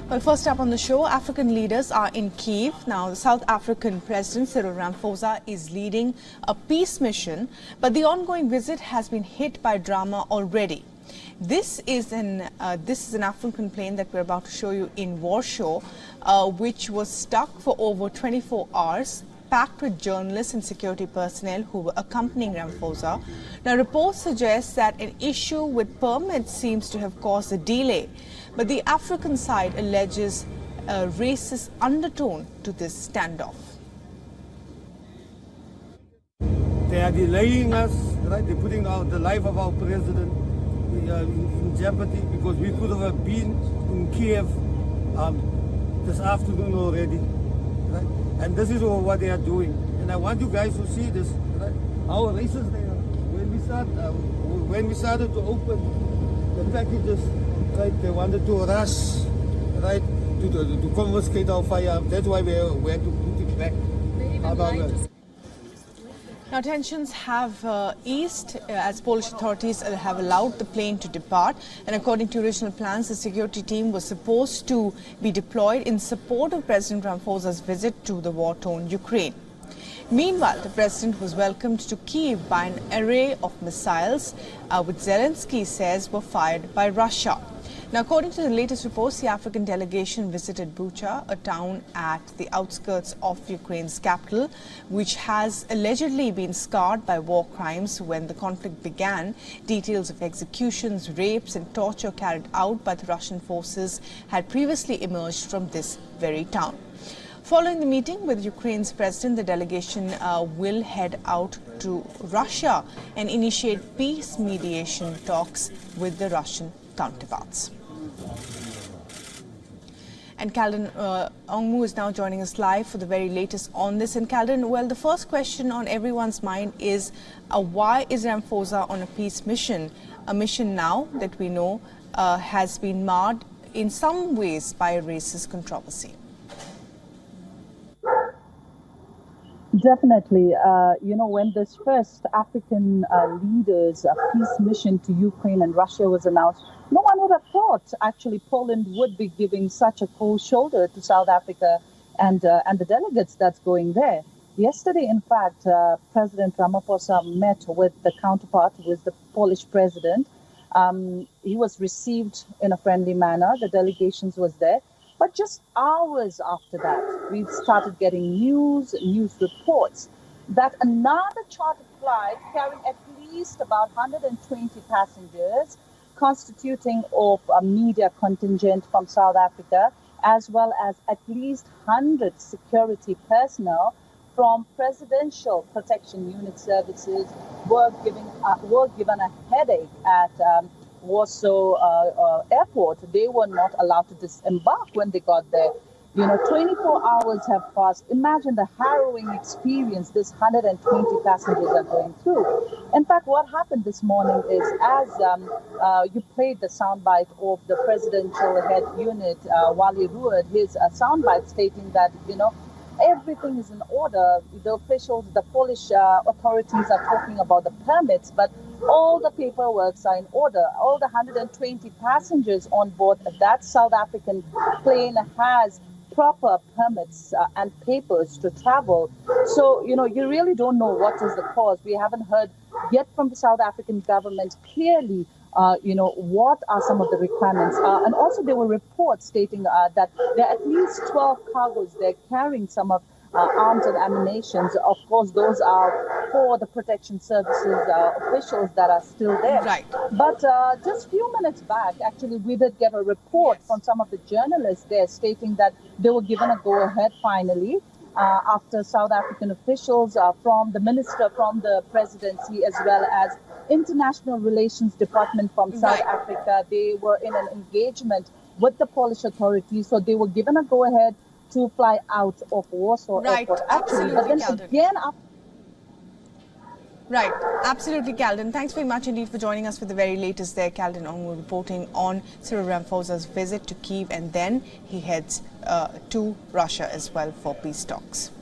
Well, first up on the show, African leaders are in Kyiv. Now, the South African President Cyril Ramaphosa is leading a peace mission, but the ongoing visit has been hit by drama already. This is an African plane that we're about to show you in Warsaw, which was stuck for over 24 hours, packed with journalists and security personnel who were accompanying Ramaphosa. Now, reports suggest that an issue with permits seems to have caused a delay, but the African side alleges a racist undertone to this standoff. They are delaying us, right? They're putting the life of our president in jeopardy, because we could have been in Kyiv this afternoon already, right? And this is what they are doing. And I want you guys to see this, right? How racist they are. When we started to open the packages, right, they wanted to rush, right, to confiscate our firearms. That's why we had to put it back. Now, tensions have eased as Polish authorities have allowed the plane to depart. And according to original plans, the security team was supposed to be deployed in support of President Ramaphosa's visit to the war-torn Ukraine. Meanwhile, the president was welcomed to Kyiv by an array of missiles, which Zelensky says were fired by Russia. Now, according to the latest reports, the African delegation visited Bucha, a town at the outskirts of Ukraine's capital, which has allegedly been scarred by war crimes when the conflict began. Details of executions, rapes and torture carried out by the Russian forces had previously emerged from this very town. Following the meeting with Ukraine's president, the delegation will head out to Russia and initiate peace mediation talks with the Russian counterparts. And Calden Ongmu is now joining us live for the very latest on this. And Calden, well, the first question on everyone's mind is why is Ramaphosa on a peace mission? A mission now that we know has been marred in some ways by a racist controversy. Definitely. When this first African leaders' peace mission to Ukraine and Russia was announced, no one would have thought actually Poland would be giving such a cold shoulder to South Africa and the delegates that's going there. Yesterday, in fact, President Ramaphosa met with the counterpart, who is the Polish president. He was received in a friendly manner. The delegations was there. But just hours after that, we started getting news reports that another chartered flight carrying at least about 120 passengers, constituting of a media contingent from South Africa, as well as at least 100 security personnel from Presidential Protection Unit services were given a headache at Warsaw airport. They were not allowed to disembark when they got there. 24 hours have passed. Imagine the harrowing experience this 120 passengers are going through. In fact, what happened this morning is, as you played the soundbite of the presidential head unit, Wally Ruud, his soundbite stating that, everything is in order. The officials, the Polish authorities are talking about the permits, but all the paperwork are in order. All the 120 passengers on board that South African plane has proper permits and papers to travel. So, you really don't know what is the cause. We haven't heard yet from the South African government clearly what are some of the requirements. And also there were reports stating that there are at least 12 cargoes they're carrying some of arms and ammunition. Of course, those are for the protection services officials that are still there. Right. But just a few minutes back, actually, we did get a report from some of the journalists there stating that they were given a go-ahead finally after South African officials from the minister from the presidency, as well as International Relations Department from South Africa. They were in an engagement with the Polish authorities, so they were given a go-ahead to fly out of Warsaw Airport. Actually, but then again, Right, absolutely, Calden. Thanks very much indeed for joining us for the very latest there. Calden Ongmu reporting on Cyril Ramaphosa's visit to Kyiv, and then he heads to Russia as well for peace talks.